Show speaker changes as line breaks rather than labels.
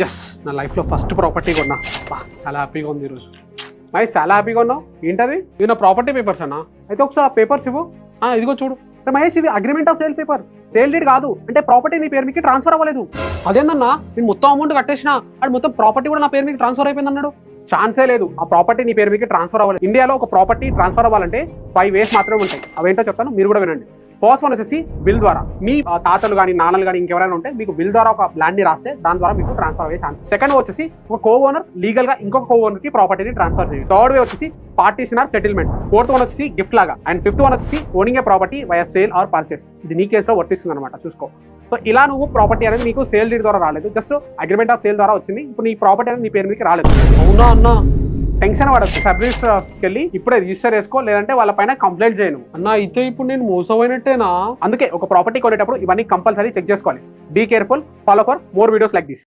Yes, నా లైఫ్లో first property కొన్నా. చాలా హ్యాపీగా ఉంది ఈరోజు. మహేష్, చాలా హ్యాపీగా ఉన్నావు. ఏంటది? ఇవి నా ప్రాపర్టీ పేపర్స్ అన్నా. అయితే ఒకసారి ఆ పేపర్స్ ఇవ్వు. ఇదిగో చూడు. మహేష్, ఇవి agreement of sale paper. Sale deed కాదు, అంటే ప్రాపర్టీ నీ పేరు మీకు ట్రాన్స్ఫర్ అవ్వలేదు. అదేందన్నా, నేను మొత్తం అమౌంట్ కట్టేసిన, అది మొత్తం ప్రాపర్టీ కూడా నా పేరు మీకు ట్రాన్స్ఫర్ అయిపోయింది అన్నాడు. ఛాన్సే లేదు, ఆ ప్రాపర్టీ నీ పేరు మీకు ట్రాన్స్ఫర్ అవ్వలేదు. ఇండియాలో ఒక ప్రాపర్టీ ట్రాన్స్ఫర్ అవ్వాలంటే 5 ways మాత్రమే ఉంటాయి. అవేంటో చెప్తాను, మీరు కూడా వినండి. ఫస్ట్ వన్ వచ్చేసి బిల్ ద్వారా. మీ తాతలు కానీ నాన్నలు కానీ ఇంకెవరైనా ఉంటే మీకు బిల్ ద్వారా ఒక ల్యాండ్ ని రాస్తే దాని ద్వారా మీకు ట్రాన్స్ఫర్ అయ్యే ఛాన్స్. సెకండ్ వచ్చేసి ఒక కో ఓనర్ లీగల్ గా ఇంకొక కో ఓనర్ కి ప్రాపర్టీని ట్రాన్స్ఫర్ చేయాలి. థర్డ్ వే వచ్చేసి partition or settlement. Fourth one వచ్చేసి గిఫ్ట్ లాగా. అండ్ ఫిఫ్త్ వన్ వచ్చేసి owning a property via sale or purchase. ఇది నీ కేసులో వర్తిస్తుంది అనమాట, చూసుకో. సో ఇలా నువ్వు ప్రాపర్టీ అనేది నీకు సేల్ డీడ్ ద్వారా రాలేదు, జస్ట్ అగ్రిమెంట్ ఆఫ్ సేల్ ద్వారా వచ్చింది. ఇప్పుడు నీ ప్రాపర్టీ అనేది నీ పేరు మీకు రాలేదు. అవునా అన్నా, టెన్షన్ పడచ్చు. సబ్ రిజిస్టర్ ఆఫీస్కి వెళ్ళి ఇప్పుడే రిజిస్టర్ చేసుకో, లేదంటే వాళ్ళ పైన కంప్లైంట్ చేయను. అన్న అయితే ఇప్పుడు నేను మోసమైనట్టేనా? అందుకే ఒక ప్రాపర్టీ కొనేటప్పుడు ఇవన్నీ కంపల్సరీ చెక్ చేసుకోవాలి. Be careful, follow for more videos like this.